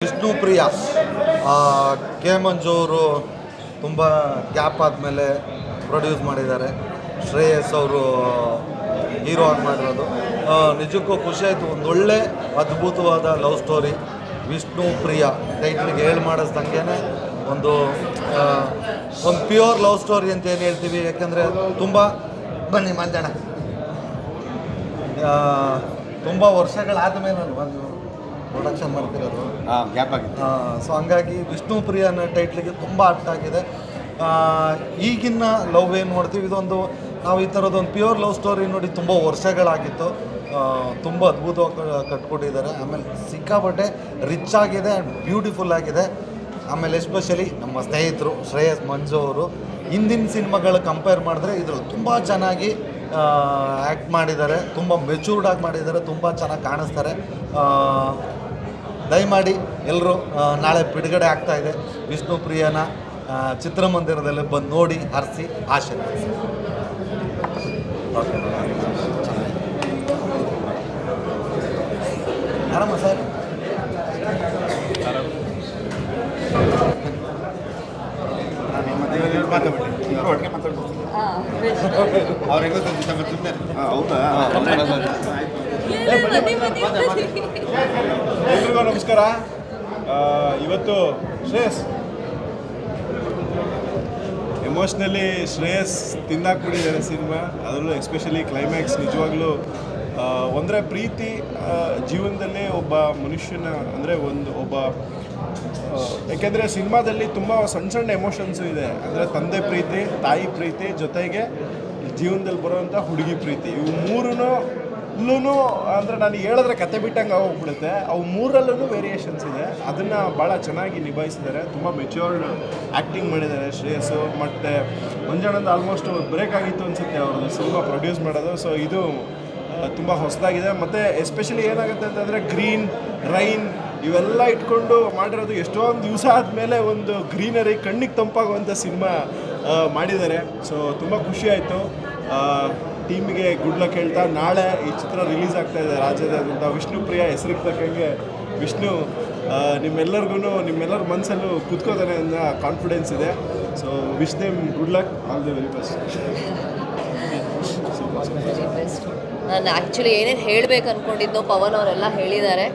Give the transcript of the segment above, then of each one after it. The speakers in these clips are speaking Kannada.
ವಿಷ್ಣುಪ್ರಿಯ ಕೆ ಮಂಜು ಅವರು ತುಂಬ ಗ್ಯಾಪ್ ಆದಮೇಲೆ ಪ್ರೊಡ್ಯೂಸ್ ಮಾಡಿದ್ದಾರೆ. ಶ್ರೇಯಸ್ ಅವರು ಹೀರೋ ಆಗಿ ಮಾಡಿರೋದು ನಿಜಕ್ಕೂ ಖುಷಿ ಆಯಿತು. ಒಂದೊಳ್ಳೆ ಅದ್ಭುತವಾದ ಲವ್ ಸ್ಟೋರಿ. ವಿಷ್ಣುಪ್ರಿಯ ಟೈಟ್ಲಿಗೆ ಮಾಡಿಸ್ದಂಗೆ ಒಂದು ಪ್ಯೂರ್ ಲವ್ ಸ್ಟೋರಿ ಅಂತ ಏನು ಹೇಳ್ತೀವಿ. ಯಾಕೆಂದರೆ ತುಂಬ ಬನ್ನಿ ಮಂಜಣ್ಣ ತುಂಬ ವರ್ಷಗಳಾದ ಮೇಲೆ ಒಂದು ಪ್ರೊಡಕ್ಷನ್ ಮಾಡ್ತಿರೋದು ಗ್ಯಾಪ್ ಆಗಿದೆ. ಸೊ ಹಂಗಾಗಿ ವಿಷ್ಣುಪ್ರಿಯ ಅನ್ನೋ ಟೈಟ್ಲಿಗೆ ತುಂಬ ಅರ್ಥ ಆಗಿದೆ. ಈಗಿನ ಲವ್ ಏನು ನೋಡ್ತೀವಿ, ಇದೊಂದು ನಾವು ಈ ಥರದೊಂದು ಪ್ಯೂರ್ ಲವ್ ಸ್ಟೋರಿ ನೋಡಿ ತುಂಬ ವರ್ಷಗಳಾಗಿತ್ತು. ತುಂಬ ಅದ್ಭುತವಾಗಿ ಕಟ್ಕೊಟ್ಟಿದ್ದಾರೆ. ಆಮೇಲೆ ಸಿಕ್ಕಾಪಟ್ಟೆ ರಿಚ್ ಆಗಿದೆ ಆ್ಯಂಡ್ ಬ್ಯೂಟಿಫುಲ್ ಆಗಿದೆ. ಆಮೇಲೆ ಎಸ್ಪೆಷಲಿ ನಮ್ಮ ಸ್ನೇಹಿತರು ಶ್ರೇಯಸ್ ಮಂಜು ಅವರು ಹಿಂದಿನ ಸಿನಿಮಾಗಳು ಕಂಪೇರ್ ಮಾಡಿದ್ರೆ ಇದ್ರಲ್ಲಿ ತುಂಬ ಚೆನ್ನಾಗಿ ಆ್ಯಕ್ಟ್ ಮಾಡಿದ್ದಾರೆ. ತುಂಬ ಮೆಚೂರ್ಡಾಗಿ ಮಾಡಿದ್ದಾರೆ. ತುಂಬ ಚೆನ್ನಾಗಿ ಕಾಣಿಸ್ತಾರೆ. ದಯಮಾಡಿ ಎಲ್ಲರೂ ನಾಳೆ ಬಿಡುಗಡೆ ಆಗ್ತಾಯಿದೆ ವಿಷ್ಣುಪ್ರಿಯನ ಚಿತ್ರಮಂದಿರದಲ್ಲಿ ಬಂದು ನೋಡಿ ಹರಿಸಿ ಆಶೀರ್ವದಿಸಿ. ಓಕೆ, ಆರಾಮ ಸರ್? ಎಲ್ರಿಗೂ ನಮಸ್ಕಾರ. ಇವತ್ತು ಶ್ರೇಯಸ್ ಎಮೋಷ್ನಲಿ ಶ್ರೇಯಸ್ ತಿಂದಾಕ್ಬಿಟ್ಟಿದ್ದಾರೆ ಸಿನಿಮಾ. ಅದರಲ್ಲೂ ಎಸ್ಪೆಷಲಿ ಕ್ಲೈಮ್ಯಾಕ್ಸ್ ನಿಜವಾಗ್ಲೂ ಒಂದರೆ ಪ್ರೀತಿ ಜೀವನದಲ್ಲಿ ಒಬ್ಬ ಮನುಷ್ಯನ ಅಂದರೆ ಒಬ್ಬ ಯಾಕೆಂದರೆ ಸಿನಿಮಾದಲ್ಲಿ ತುಂಬ ಸಣ್ಣ ಎಮೋಷನ್ಸು ಇದೆ. ಅಂದರೆ ತಂದೆ ಪ್ರೀತಿ, ತಾಯಿ ಪ್ರೀತಿ, ಜೊತೆಗೆ ಜೀವನದಲ್ಲಿ ಬರುವಂಥ ಹುಡುಗಿ ಪ್ರೀತಿ, ಇವು ಮೂರೂ ಅಂದರೆ ನಾನು ಹೇಳಿದ್ರೆ ಕತೆ ಬಿಟ್ಟಂಗೆ ಆಗೋಗ್ಬಿಡುತ್ತೆ. ಅವು ಮೂರಲ್ಲೂ ವೇರಿಯೇಷನ್ಸ್ ಇದೆ. ಅದನ್ನು ಭಾಳ ಚೆನ್ನಾಗಿ ನಿಭಾಯಿಸಿದ್ದಾರೆ. ತುಂಬ ಮೆಚ್ಯೂರ್ಡ್ ಆ್ಯಕ್ಟಿಂಗ್ ಮಾಡಿದ್ದಾರೆ ಶ್ರೇಯಸ್ಸು. ಮತ್ತು ಮಂಜಣ್ಣಂದು ಆಲ್ಮೋಸ್ಟ್ ಬ್ರೇಕ್ ಆಗಿತ್ತು ಅನಿಸುತ್ತೆ ಅವ್ರದ್ದು ಸಿನಿಮಾ ಪ್ರೊಡ್ಯೂಸ್ ಮಾಡೋದು. ಸೊ ಇದು ತುಂಬ ಹೊಸದಾಗಿದೆ. ಮತ್ತು ಎಸ್ಪೆಷಲಿ ಏನಾಗುತ್ತೆ ಅಂತಂದರೆ ಗ್ರೀನ್ ರೈನ್ ಇವೆಲ್ಲ ಇಟ್ಕೊಂಡು ಮಾಡಿರೋದು. ಎಷ್ಟೊಂದು ದಿವಸ ಆದಮೇಲೆ ಒಂದು ಗ್ರೀನರಿ ಕಣ್ಣಿಗೆ ತಂಪಾಗುವಂಥ ಸಿನಿಮಾ ಮಾಡಿದ್ದಾರೆ. ಸೊ ತುಂಬ ಖುಷಿ ಆಯಿತು. ಟೀಮಿಗೆ ಗುಡ್ ಲಕ್ ಹೇಳ್ತಾ, ನಾಳೆ ಈ ಚಿತ್ರ ರಿಲೀಸ್ ಆಗ್ತಾಯಿದೆ ರಾಜ್ಯದಾದ್ಯಂತ. ವಿಷ್ಣುಪ್ರಿಯ ಹೆಸರಿಗೆ ತಕ್ಕಂಗೆ ವಿಷ್ಣು ನಿಮ್ಮೆಲ್ಲರ ಮನಸ್ಸಲ್ಲೂ ಕೂತ್ಕೋತಾನೆ ಅನ್ನೋ ಕಾನ್ಫಿಡೆನ್ಸ್ ಇದೆ. So wish them good luck, all the very best. ನಾನು ಆ್ಯಕ್ಚುಲಿ ಏನೇನು ಹೇಳಬೇಕು ಅಂದ್ಕೊಂಡಿದ್ದೋ ಪವನ್ ಅವರೆಲ್ಲ ಹೇಳಿದ್ದಾರೆ.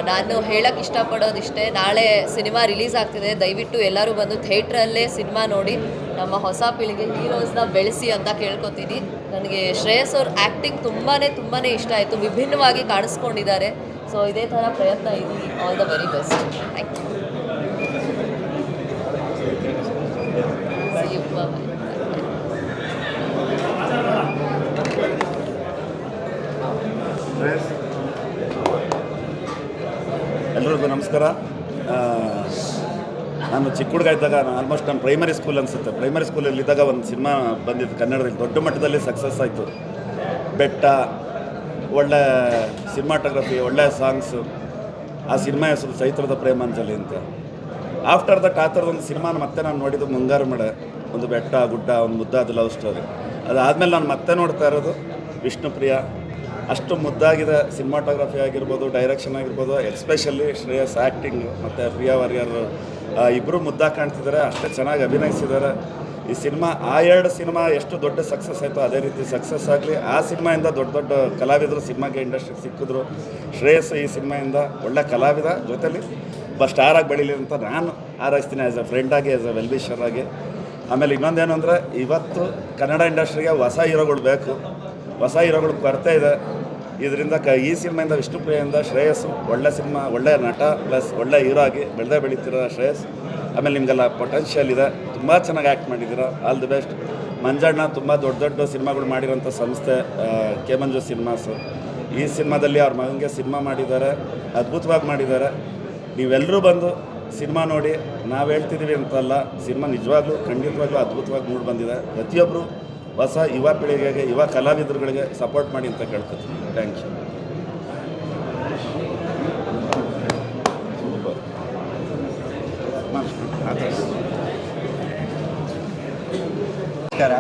ನಾನು ಹೇಳೋಕ್ಕೆ ಇಷ್ಟಪಡೋದಿಷ್ಟೇ, ನಾಳೆ ಸಿನಿಮಾ ರಿಲೀಸ್ ಆಗ್ತಿದೆ. ದಯವಿಟ್ಟು ಎಲ್ಲರೂ ಬಂದು ಥಿಯೇಟ್ರಲ್ಲೇ ಸಿನಿಮಾ ನೋಡಿ ನಮ್ಮ ಹೊಸ ಪೀಳಿಗೆ ಹೀರೋಸ್ನ ಬೆಳೆಸಿ ಅಂತ ಕೇಳ್ಕೊತೀನಿ. ನನಗೆ ಶ್ರೇಯಸ್ ಅವ್ರ ಆ್ಯಕ್ಟಿಂಗ್ ತುಂಬಾ ಇಷ್ಟ ಆಯಿತು. ವಿಭಿನ್ನವಾಗಿ ಕಾಣಿಸ್ಕೊಂಡಿದ್ದಾರೆ. ಸೊ ಇದೇ ಥರ ಪ್ರಯತ್ನ ಇದೆ. All the very best. Thank you. ಎಲ್ರಿಗೂ ನಮಸ್ಕಾರ. ನಾನು ಚಿಕ್ಕ ಹುಡುಗ ಇದ್ದಾಗ, ಆಲ್ಮೋಸ್ಟ್ ನಾನು ಪ್ರೈಮರಿ ಸ್ಕೂಲ್ ಅನಿಸುತ್ತೆ, ಪ್ರೈಮರಿ ಸ್ಕೂಲಲ್ಲಿದ್ದಾಗ ಒಂದು ಸಿನಿಮಾ ಬಂದಿತ್ತು ಕನ್ನಡದಲ್ಲಿ, ದೊಡ್ಡ ಮಟ್ಟದಲ್ಲಿ ಸಕ್ಸಸ್ ಆಯಿತು. ಬೆಟ್ಟ, ಒಳ್ಳೆ ಸಿನಿಮಾಟೋಗ್ರಫಿ, ಒಳ್ಳೆ ಸಾಂಗ್ಸು. ಆ ಸಿನಿಮಾ ಹೆಸರು ಚೈತ್ರದ ಪ್ರೇಮಾಂಜಲಿ ಅಂತ. ಆಫ್ಟರ್ ದಟ್ ಆ ಥರದೊಂದು ಸಿನಿಮಾನ ಮತ್ತೆ ನಾನು ನೋಡಿದ್ದು ಮುಂಗಾರು ಮಳೆ, ಒಂದು ಬೆಟ್ಟ ಗುಡ್ಡ, ಒಂದು ಮುದ್ದಾದ ಲವ್ ಸ್ಟೋರಿ. ಅದಾದಮೇಲೆ ನಾನು ಮತ್ತೆ ನೋಡ್ತಾ ಇರೋದು ವಿಷ್ಣುಪ್ರಿಯ. ಅಷ್ಟು ಮುದ್ದಾಗಿದೆ ಸಿನಿಮಾಟೋಗ್ರಫಿ ಆಗಿರ್ಬೋದು, ಡೈರೆಕ್ಷನ್ ಆಗಿರ್ಬೋದು, ಎಸ್ಪೆಷಲಿ ಶ್ರೇಯಸ್ ಆ್ಯಕ್ಟಿಂಗು ಮತ್ತು ಪ್ರಿಯಾ ವಾರಿಯರ್ ಇಬ್ಬರು ಮುದ್ದಾಗಿ ಕಾಣ್ತಿದ್ದಾರೆ. ಅಷ್ಟೇ ಚೆನ್ನಾಗಿ ಅಭಿನಯಿಸಿದ್ದಾರೆ. ಈ ಸಿನಿಮಾ ಆ ಎರಡು ಸಿನಿಮಾ ಎಷ್ಟು ದೊಡ್ಡ ಸಕ್ಸಸ್ ಆಯಿತು ಅದೇ ರೀತಿ ಸಕ್ಸಸ್ ಆಗಲಿ. ಆ ಸಿನಿಮಾಯಿಂದ ದೊಡ್ಡ ದೊಡ್ಡ ಕಲಾವಿದರು ಸಿನಿಮಾಗೆ ಇಂಡಸ್ಟ್ರಿಗೆ ಸಿಕ್ಕಿದ್ರು. ಶ್ರೇಯಸ್ ಈ ಸಿನಿಮಾಯಿಂದ ಒಳ್ಳೆ ಕಲಾವಿದ, ಜೊತೆಲಿ ಒಬ್ಬ ಸ್ಟಾರಾಗಿ ಬೆಳೀಲಿ ಅಂತ ನಾನು ಹಾರೈಸ್ತೀನಿ, as A ಫ್ರೆಂಡಾಗಿ, as A well-wisher ಆಗಿ. ಆಮೇಲೆ ಇನ್ನೊಂದೇನು ಅಂದರೆ, ಇವತ್ತು ಕನ್ನಡ ಇಂಡಸ್ಟ್ರಿಗೆ ಹೊಸ ಹೀರೋಗಳು ಬೇಕು, ಹೊಸ ಹೀರೋಗಳು ಕೊರತೆ ಇದೆ. ಇದರಿಂದ ಈ ಸಿನಿಮಾಯಿಂದ, ವಿಷ್ಣುಪ್ರಿಯಿಂದ ಶ್ರೇಯಸ್ಸು ಒಳ್ಳೆ ಸಿನಿಮಾ, ಒಳ್ಳೆಯ ನಟ ಪ್ಲಸ್ ಒಳ್ಳೆ ಹೀರೋ ಆಗಿ ಬೆಳೀತಿರೋ ಶ್ರೇಯಸ್. ಆಮೇಲೆ ನಿಮಗೆಲ್ಲ ಪೊಟೆನ್ಷಿಯಲ್ ಇದೆ, ತುಂಬ ಚೆನ್ನಾಗಿ ಆ್ಯಕ್ಟ್ ಮಾಡಿದ್ದೀರ. All the best. ಮಂಜಣ್ಣ ತುಂಬ ದೊಡ್ಡ ಸಿನಿಮಾಗಳು ಮಾಡಿರೋಂಥ ಸಂಸ್ಥೆ ಕೆ ಮಂಜು ಸಿನಿಮಾಸು. ಈ ಸಿನಿಮಾದಲ್ಲಿ ಅವ್ರ ಮಗನಿಗೆ ಸಿನಿಮಾ ಮಾಡಿದ್ದಾರೆ, ಅದ್ಭುತವಾಗಿ ಮಾಡಿದ್ದಾರೆ. ನೀವೆಲ್ಲರೂ ಬಂದು ಸಿನಿಮಾ ನೋಡಿ. ನಾವು ಹೇಳ್ತಿದ್ದೀವಿ ಅಂತಲ್ಲ, ಸಿನಿಮಾ ನಿಜವಾಗ್ಲೂ ಖಂಡಿತವಾಗ್ಲೂ ಅದ್ಭುತವಾಗಿ ಮೂಡಿ ಬಂದಿದೆ. ಪ್ರತಿಯೊಬ್ಬರು ಹೊಸ ಯುವ ಪೀಳಿಗೆಗೆ, ಯುವ ಕಲಾವಿದರುಗಳಿಗೆ ಸಪೋರ್ಟ್ ಮಾಡಿ ಅಂತ ಕೇಳ್ಕೊತೀನಿ. Thank you. ನಮಸ್ಕಾರ.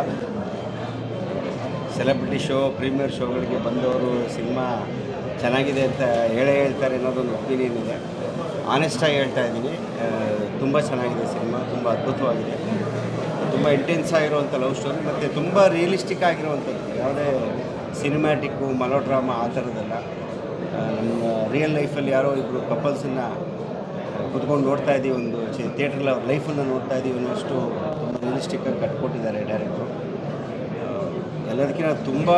ಸೆಲೆಬ್ರಿಟಿ ಶೋ, ಪ್ರೀಮಿಯರ್ ಶೋಗಳಿಗೆ ಬಂದವರು ಸಿನಿಮಾ ಚೆನ್ನಾಗಿದೆ ಅಂತ ಹೇಳ್ತಾರೆ ಅನ್ನೋದೊಂದು ಒಪಿನಿಯನ್ ಇದೆ. ಆನೆಸ್ಟಾಗಿ ಹೇಳ್ತಾ ಇದ್ದೀನಿ, ತುಂಬ ಚೆನ್ನಾಗಿದೆ ಸಿನಿಮಾ, ತುಂಬ ಅದ್ಭುತವಾಗಿದೆ, ತುಂಬ ಇಂಟೆನ್ಸ್ ಆಗಿರುವಂಥ ಲವ್ ಸ್ಟೋರಿ ಮತ್ತು ತುಂಬ ರಿಯಲಿಸ್ಟಿಕ್ ಆಗಿರುವಂಥದ್ದು. ಯಾವುದೇ ಸಿನಿಮ್ಯಾಟಿಕ್ಕು ಮಲೋಡ್ರಾಮಾ ಆ ಥರದ್ದಲ್ಲ. ನಮ್ಮ ರಿಯಲ್ ಲೈಫಲ್ಲಿ ಯಾರೋ ಇಬ್ಬರು ಕಪಲ್ಸನ್ನು ಕುತ್ಕೊಂಡು ನೋಡ್ತಾ ಇದ್ದೀವಿ, ಒಂದು ಥಿಯೇಟ್ರಲ್ಲಿ ಅವ್ರ ಲೈಫನ್ನು ನೋಡ್ತಾ ಇದ್ದೀವಿ ಅನ್ನೋಷ್ಟು ತುಂಬ ರಿಯಲಿಸ್ಟಿಕ್ಕಾಗಿ ಕಟ್ಕೊಟ್ಟಿದ್ದಾರೆ ಡೈರೆಕ್ಟ್ರು. ಎಲ್ಲದಕ್ಕಿಂತ ತುಂಬ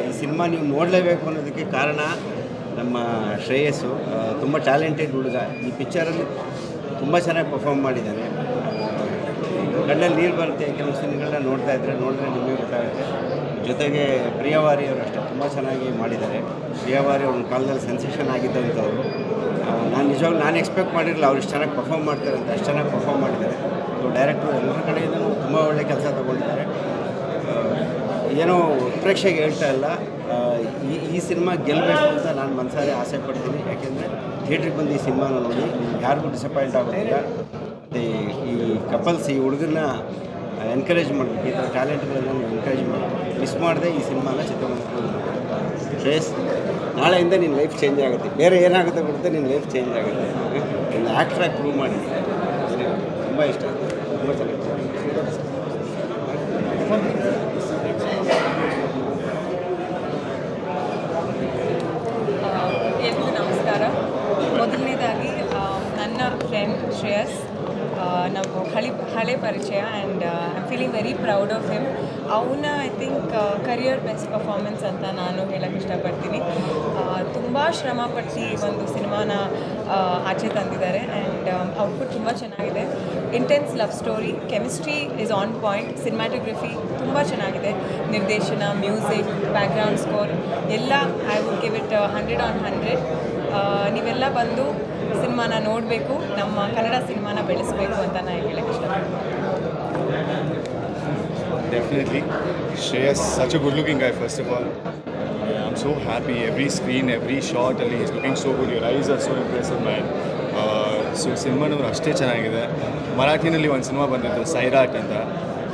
ಈ ಸಿನಿಮಾ ನೀವು ನೋಡಲೇಬೇಕು ಅನ್ನೋದಕ್ಕೆ ಕಾರಣ ನಮ್ಮ ಶ್ರೇಯಸ್ಸು. ತುಂಬ ಟ್ಯಾಲೆಂಟೆಡ್ ಹುಡುಗ. ಈ ಪಿಕ್ಚರಲ್ಲಿ ತುಂಬ ಚೆನ್ನಾಗಿ ಪರ್ಫಾರ್ಮ್ ಮಾಡಿದ್ದಾನೆ. ಕಣ್ಣಲ್ಲಿ ನೀರು ಬರುತ್ತೆ ಕೆಲವು ಸಿನಿಮಾಗಳನ್ನ ನೋಡಿದ್ರೆ ನಿಮಗೆ ಗೊತ್ತಾಗುತ್ತೆ. ಜೊತೆಗೆ ಪ್ರಿಯವಾರಿ ಅವರು ಅಷ್ಟೇ ತುಂಬ ಚೆನ್ನಾಗಿ ಮಾಡಿದ್ದಾರೆ. ಪ್ರಿಯವಾರಿ ಅವ್ರ ಕಾಲದಲ್ಲಿ ಸೆನ್ಸೇಷನ್ ಆಗಿದ್ದಂಥವ್ರು. ನಾನು ನಿಜವಾಗ್ಲೂ ನಾನು ಎಕ್ಸ್ಪೆಕ್ಟ್ ಮಾಡಿರಲಿಲ್ಲ ಅವ್ರು ಇಷ್ಟು ಚೆನ್ನಾಗಿ ಪರ್ಫಾರ್ಮ್ ಮಾಡ್ತಾರೆ ಅಂತ. ಅಷ್ಟು ಚೆನ್ನಾಗಿ ಪರ್ಫಾರ್ಮ್ ಮಾಡಿದ್ದಾರೆ. ಡೈರೆಕ್ಟ್ರು ಎಲ್ಲರ ಕಡೆಯಿಂದಲೂ ತುಂಬ ಒಳ್ಳೆಯ ಕೆಲಸ ತೊಗೊಂಡಿದ್ದಾರೆ. ಏನೋ ಪ್ರೇಕ್ಷೆಗೆ ಹೇಳ್ತಾ ಇಲ್ಲ, ಈ ಸಿನಿಮಾ ಗೆಲ್ಲಬೇಕು ಅಂತ ನಾನು ಮನಸಾರೆ ಆಸೆ ಪಡ್ತೀನಿ. ಯಾಕೆಂದರೆ ಥಿಯೇಟ್ರಿಗೆ ಬಂದು ಈ ಸಿನಿಮಾನ ನೋಡಿ ಯಾರಿಗೂ ಡಿಸಪಾಯಿಂಟ್ ಆಗೋದಿಲ್ಲ. ಮತ್ತು ಈ ಕಪಲ್ಸ್ ಈ ಹುಡುಗರನ್ನ ಎನ್ಕರೇಜ್ ಮಾಡಬೇಕು, ಈ ಥರ ಟ್ಯಾಲೆಂಟ್ಗಳನ್ನ ಎನ್ಕರೇಜ್ ಮಾಡಬೇಕು. ಮಿಸ್ ಮಾಡದೆ ಈ ಸಿನಿಮಾನ ಚಿತ್ರಮಂದಿರ ಶ್ರೇಯಸ್, ನಾಳೆಯಿಂದ ನಿನ್ನ ಲೈಫ್ ಚೇಂಜ್ ಆಗುತ್ತೆ. ಬೇರೆ ಏನಾಗುತ್ತೆ ಬಿಡುತ್ತೆ, ನಿನ್ನ ಲೈಫ್ ಚೇಂಜ್ ಆಗುತ್ತೆ. ನಿನ್ನ ಆ್ಯಕ್ಟ್ರಾಗಿ ಪ್ರೂವ್ ಮಾಡಿದ್ದೆ. ತುಂಬ ಇಷ್ಟ ಆಗುತ್ತೆ, ತುಂಬ ಚೆನ್ನಾಗಿ. ಎಲ್ರಿಗೂ ನಮಸ್ಕಾರ. ಮೊದಲನೇದಾಗಿ ನನ್ನ ಫ್ರೆಂಡ್ ಶ್ರೇಯಸ್, ನಾವು ಹಳೆ ಪರಿಚಯ and I feeling very proud of him. ಅವನ I think career best performance ಅಂತ ನಾನು ಹೇಳೋಕ್ಕೆ ಇಷ್ಟಪಡ್ತೀನಿ. ತುಂಬ ಶ್ರಮಪಟ್ಟು ಒಂದು ಸಿನಿಮಾನ ಆಚೆ ತಂದಿದ್ದಾರೆ ಆ್ಯಂಡ್ ಔಟ್ಪುಟ್ ತುಂಬ ಚೆನ್ನಾಗಿದೆ. Intense love story, chemistry is on point, cinematography ತುಂಬ ಚೆನ್ನಾಗಿದೆ, ನಿರ್ದೇಶನ, ಮ್ಯೂಸಿಕ್, ಬ್ಯಾಕ್ಗ್ರೌಂಡ್ ಸ್ಕೋರ್ ಎಲ್ಲ ಐ ವುಡ್ ಗಿವ್ ಇಟ್ 100/100. ನೀವೆಲ್ಲ ಬಂದು ಸಿನಿಮಾನ ನೋಡಬೇಕು, ನಮ್ಮ ಕನ್ನಡ ಸಿನಿಮಾನ ಬೆಳೆಸಬೇಕು ಅಂತ ನಾನು ಹೇಳಕ್ಕೆ ಇಷ್ಟಪಡ್ತೀನಿ. Definitely. Shreyas, such a good looking guy, first of all. I'm so happy. Every screen, every shot, he's looking so good. Your eyes are so impressive, man. So ಸಿನಿಮಾನವರು ಅಷ್ಟೇ ಚೆನ್ನಾಗಿದೆ. ಮರಾಠಿನಲ್ಲಿ ಒಂದು ಸಿನಿಮಾ ಬಂದಿತ್ತು ಸೈರಾಟ್ ಅಂತ.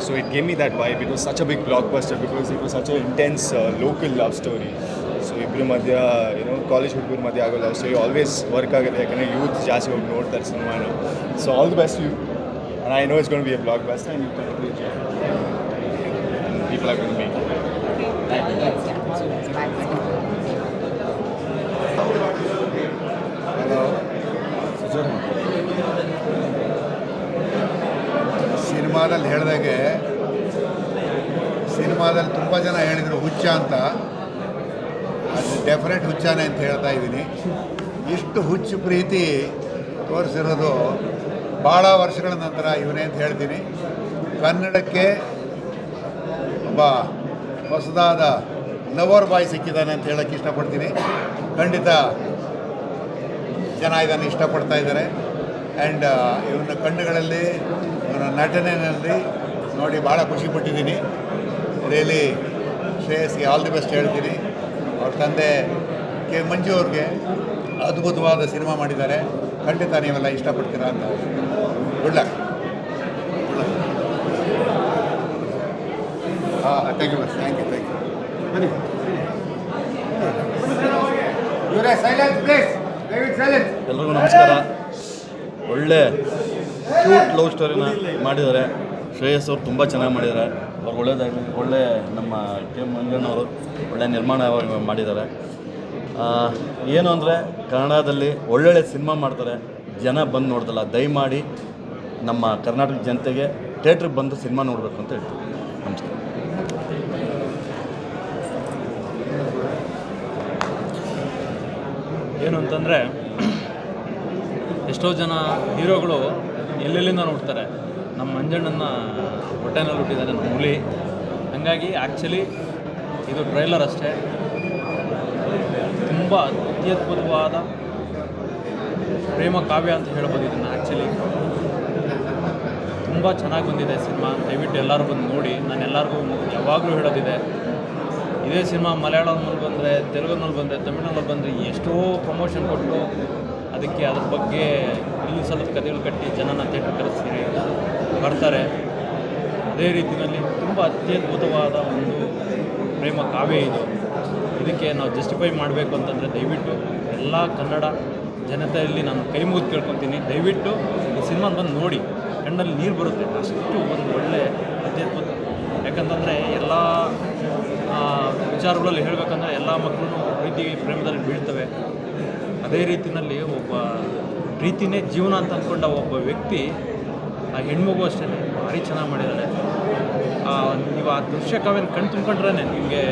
So it gave me that vibe. It was such a big blockbuster because it was such a intense local love story. So ಇಬ್ಬರ ಮಧ್ಯ ಕಾಲೇಜ್ ಹುಡುಗರ ಮಧ್ಯೆ ಆಗೋ ಲವ್ ಸ್ಟೋರಿ ಆಲ್ವೇಸ್ ವರ್ಕ್ ಆಗುತ್ತೆ, ಯಾಕಂದರೆ ಯೂತ್ ಜಾಸ್ತಿ ಹೋಗಿ ನೋಡ್ತಾರೆ ಸಿನಿಮಾನ. So all the best you. And I know it's going to be a blockbuster and you can do it. And people are going to make it. ಸಿನಿಮಾದಲ್ಲಿ ಹೇಳಿದಾಗೆ ಸಿನಿಮಾದಲ್ಲಿ ತುಂಬ ಜನ ಹೇಳಿದರು ಹುಚ್ಚ ಅಂತ. ಅದು ಡೆಫಿನೆಟ್ ಹುಚ್ಚಾನೆ ಅಂತ ಹೇಳ್ತಾ ಇದ್ದೀನಿ. ಇಷ್ಟು ಹುಚ್ಚು ಪ್ರೀತಿ ತೋರಿಸಿರೋದು ಭಾಳ ವರ್ಷಗಳ ನಂತರ ಇವನೇ ಅಂತ ಹೇಳ್ತೀನಿ. ಕನ್ನಡಕ್ಕೆ ಒಬ್ಬ ಹೊಸದಾದ ಲವರ್ ಬಾಯ್ ಸಿಕ್ಕಿದ್ದಾನೆ ಅಂತ ಹೇಳೋಕ್ಕೆ ಇಷ್ಟಪಡ್ತೀನಿ. ಖಂಡಿತ ಜನ ಇದನ್ನು ಇಷ್ಟಪಡ್ತಾ ಇದ್ದಾರೆ. ಆ್ಯಂಡ್ ಇವನ ಕಣ್ಣುಗಳಲ್ಲಿ ಇವನ ನಟನೆಯಲ್ಲಿ ನೋಡಿ ಭಾಳ ಖುಷಿಪಟ್ಟಿದ್ದೀನಿ. ರಿಯಲಿ ಶ್ರೇಯಸ್ಗೆ ಆಲ್ ದಿ ಬೆಸ್ಟ್ ಹೇಳ್ತೀನಿ. ಅವ್ರ ತಂದೆ ಕೆ ಮಂಜು ಅವ್ರಿಗೆ ಅದ್ಭುತವಾದ ಸಿನಿಮಾ ಮಾಡಿದ್ದಾರೆ. ಖಂಡಿತ ನೀವೆಲ್ಲ ಇಷ್ಟಪಡ್ತೀರಾ ಅಂತ. Good luck. ಹಾಂ, ಥ್ಯಾಂಕ್ ಯು. ಬನ್ನಿ ಇವರೇ ಸೈಲೆನ್ಸ್ ಪ್ಲೀಸ್, ದಯವಿಟ್ಟು ಸೈಲೆನ್ಸ್. ಎಲ್ರಿಗೂ ನಮಸ್ಕಾರ. ಒಳ್ಳೆ ಕ್ಯೂಟ್ ಲವ್ ಸ್ಟೋರಿನ ಮಾಡಿದ್ದಾರೆ. ಶ್ರೇಯಸ್ ಅವರು ತುಂಬ ಚೆನ್ನಾಗಿ ಮಾಡಿದ್ದಾರೆ. ಅವ್ರು ಒಳ್ಳೆಯದಾಗಲಿ. ಒಳ್ಳೆ ನಮ್ಮ ಕೆ ಮಂಜಣ್ಣವರು ಒಳ್ಳೆ ನಿರ್ಮಾಣ ಮಾಡಿದ್ದಾರೆ. ಏನು ಅಂದರೆ ಕನ್ನಡದಲ್ಲಿ ಒಳ್ಳೊಳ್ಳೆ ಸಿನಿಮಾ ಮಾಡ್ತಾರೆ, ಜನ ಬಂದು ನೋಡ್ದಲ್ಲ. ದಯಮಾಡಿ ನಮ್ಮ ಕರ್ನಾಟಕ ಜನತೆಗೆ ಥಿಯೇಟ್ರಿಗೆ ಬಂದು ಸಿನಿಮಾ ನೋಡಬೇಕು ಅಂತ ಹೇಳ್ತೀನಿ. ನಮಸ್ಕಾರ. ಏನು ಅಂತಂದರೆ ಎಷ್ಟೋ ಜನ ಹೀರೋಗಳು ಎಲ್ಲೆಲ್ಲಿಂದ ನೋಡ್ತಾರೆ. ನಮ್ಮ ಮಂಜಣ್ಣನ ಹೊಟ್ಟೆನಲ್ಲಿ ಹುಟ್ಟಿದ್ದಾರೆ ನಮ್ಮ ಹುಲಿ. ಹಾಗಾಗಿ ಆ್ಯಕ್ಚುಲಿ ಇದು ಟ್ರೈಲರ್ ಅಷ್ಟೇ. ತುಂಬ ಅತ್ಯದ್ಭುತವಾದ ಪ್ರೇಮ ಕಾವ್ಯ ಅಂತ ಹೇಳ್ಬೋದು ಇದನ್ನು. ಆ್ಯಕ್ಚುಲಿ ತುಂಬ ಚೆನ್ನಾಗಿ ಬಂದಿದೆ ಸಿನಿಮಾ. ದಯವಿಟ್ಟು ಎಲ್ಲರೂ ಬಂದು ನೋಡಿ. ನಾನು ಎಲ್ಲರಿಗೂ ಯಾವಾಗಲೂ ಹೇಳೋದಿದೆ, ಇದೇ ಸಿನಿಮಾ ಮಲಯಾಳಂನಲ್ಲಿ ಬಂದರೆ, ತೆಲುಗಿನಲ್ಲಿ ಬಂದರೆ, ತಮಿಳ್ನಲ್ಲಿ ಬಂದರೆ ಎಷ್ಟೋ ಪ್ರಮೋಷನ್ ಕೊಟ್ಟು ಅದಕ್ಕೆ ಅದ್ರ ಬಗ್ಗೆ ಇಲ್ಲಿ ಸ್ವಲ್ಪ ಕಥೆಗಳು ಕಟ್ಟಿ ಜನನ ಥಿಯೇಟ್ರ್ ಕರೆಸ್ತೀರಿ ಬರ್ತಾರೆ. ಅದೇ ರೀತಿಯಲ್ಲಿ ತುಂಬ ಅತ್ಯದ್ಭುತವಾದ ಒಂದು ಪ್ರೇಮ ಕಾವ್ಯ ಇದು. ಇದಕ್ಕೆ ನಾವು ಜಸ್ಟಿಫೈ ಮಾಡಬೇಕು ಅಂತಂದರೆ ದಯವಿಟ್ಟು ಎಲ್ಲ ಕನ್ನಡ ಜನತೆಯಲ್ಲಿ ನಾನು ಕೈ ಮುಗಿದು ಕೇಳ್ಕೊತೀನಿ, ದಯವಿಟ್ಟು ಈ ಸಿನಿಮಾನ ಬಂದು ನೋಡಿ, ಕಣ್ಣಲ್ಲಿ ನೀರು ಬರುತ್ತೆ. ಅಷ್ಟು ಒಂದು ಒಳ್ಳೆ ಅತ್ಯದ್ಭುತ. ಯಾಕಂತಂದರೆ ಎಲ್ಲ ವಿಚಾರಗಳಲ್ಲಿ ಹೇಳಬೇಕಂದ್ರೆ ಎಲ್ಲ ಮಕ್ಕಳು ಪ್ರೀತಿ ಪ್ರೇಮದಲ್ಲಿ ಬೀಳ್ತವೆ. ಅದೇ ರೀತಿಯಲ್ಲಿ ಒಬ್ಬ ಪ್ರೀತಿನೇ ಜೀವನ ಅಂತ ಅಂದ್ಕೊಂಡ ಒಬ್ಬ ವ್ಯಕ್ತಿ, ಆ ಹೆಣ್ಮಗು ಅಷ್ಟೇ ಭಾರಿ ಚೆನ್ನಾಗಿ ಮಾಡಿದ್ದಾರೆ. ನೀವು ಆ ದೃಶ್ಯ ಕಾವ್ಯನ ಕಣ್ಣು ತುಂಬ್ಕೊಂಡ್ರೆ ನಿಮಗೆ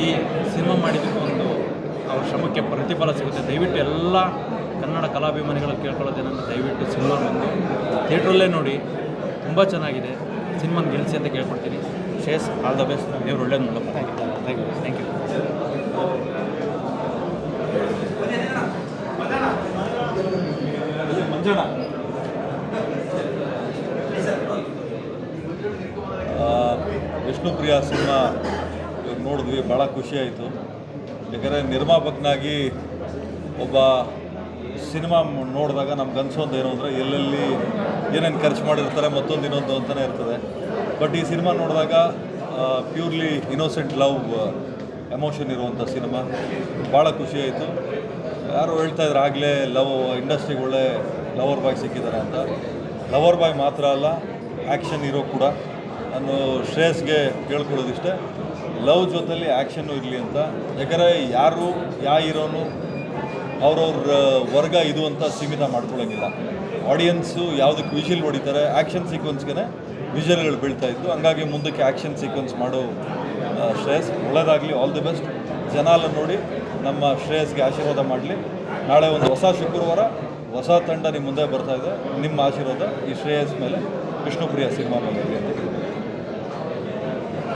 ಈ ಸಿನಿಮಾ ಮಾಡಿದ್ದಕ್ಕೆ ಒಂದು ಅವ್ರ ಶ್ರಮಕ್ಕೆ ಪ್ರತಿಫಲ ಸಿಗುತ್ತೆ. ದಯವಿಟ್ಟು ಎಲ್ಲ ಕನ್ನಡ ಕಲಾಭಿಮಾನಿಗಳಲ್ಲಿ ಕೇಳ್ಕೊಳ್ಳೋದೇನಂದ್ರೆ ದಯವಿಟ್ಟು ಸಿನಿಮಾ ಬಂದು ಥಿಯೇಟ್ರಲ್ಲೇ ನೋಡಿ, ತುಂಬ ಚೆನ್ನಾಗಿದೆ. ಸಿನಿಮಾನ ಗೆಲ್ಲಿಸಿ ಅಂತ ಕೇಳ್ಕೊಡ್ತೀನಿ. ಶೇಸ್ ಆಲ್ ದ ಬೆಸ್ಟ್, ದೇವ್ರು ಒಳ್ಳೇದು ಮಾಡಪ್ಪ. Thank you. ವಿಷ್ಣುಪ್ರಿಯ ಸಿನಿಮಾ ನೋಡಿದ್ವಿ, ಭಾಳ ಖುಷಿಯಾಯಿತು. ಯಾಕಂದರೆ ನಿರ್ಮಾಪಕನಾಗಿ ಒಬ್ಬ ಸಿನಿಮಾ ನೋಡಿದಾಗ ನಮ್ಗೆ ಅನ್ಸೋದು ಏನು ಅಂದರೆ ಎಲ್ಲೆಲ್ಲಿ ಏನೇನು ಖರ್ಚು ಮಾಡಿರ್ತಾರೆ, ಮತ್ತೊಂದು ಇನ್ನೊಂದು ಅಂತಲೇ ಇರ್ತದೆ. ಬಟ್ ಈ ಸಿನಿಮಾ ನೋಡಿದಾಗ ಪ್ಯೂರ್ಲಿ ಇನ್ನೋಸೆಂಟ್ ಲವ್ ಎಮೋಷನ್ ಇರುವಂಥ ಸಿನಿಮಾ, ಭಾಳ ಖುಷಿಯಾಯಿತು. ಯಾರು ಹೇಳ್ತಾಯಿದ್ರು ಆಗಲೇ ಇಂಡಸ್ಟ್ರಿಗೆ ಒಳ್ಳೆ ಲವರ್ ಬಾಯ್ ಸಿಕ್ಕಿದ್ದಾರೆ ಅಂತ. ಲವರ್ ಬಾಯ್ ಮಾತ್ರ ಅಲ್ಲ, ಆ್ಯಕ್ಷನ್ ಹೀರೋ ಕೂಡ. ನಾನು ಶ್ರೇಯಸ್ಗೆ ಕೇಳ್ಕೊಳ್ಳೋದಿಷ್ಟೇ, ಲವ್ ಜೊತೆಲಿ ಆ್ಯಕ್ಷನ್ನು ಇರಲಿ ಅಂತ. ಯಾಕಂದರೆ ಯಾರು ಹೀರೋನು ಅವ್ರವ್ರ ವರ್ಗ ಇದು ಅಂತ ಸೀಮಿತ ಮಾಡ್ಕೊಳ್ಳೋಂಗಿಲ್ಲ. ಆಡಿಯನ್ಸು ಯಾವುದಕ್ಕೆ ವಿಷಲ್ ಹೊಡಿತಾರೆ, ಆ್ಯಕ್ಷನ್ ಸೀಕ್ವೆನ್ಸ್ಗೆ ವಿಷಲ್ಗಳು ಬೀಳ್ತಾಯಿತ್ತು. ಹಂಗಾಗಿ ಮುಂದಕ್ಕೆ ಆ್ಯಕ್ಷನ್ ಸೀಕ್ವೆನ್ಸ್ ಮಾಡೋ ಶ್ರೇಯಸ್ ಒಳ್ಳೆಯದಾಗಲಿ, ಆಲ್ ದಿ ಬೆಸ್ಟ್. ಜನ ಎಲ್ಲ ನೋಡಿ ನಮ್ಮ ಶ್ರೇಯಸ್ಗೆ ಆಶೀರ್ವಾದ ಮಾಡಲಿ. ನಾಳೆ ಒಂದು ಹೊಸ ಶುಕ್ರವಾರ ಹೊಸ ತಂಡ ನಿಮ್ಮ ಮುಂದೆ ಬರ್ತಾಯಿದೆ. ನಿಮ್ಮ ಆಶೀರ್ವಾದ ಈ ಶ್ರೇಯಸ್ ಮೇಲೆ, ವಿಷ್ಣುಪ್ರಿಯ ಸಿನಿಮಾ ಮೇಲೆ.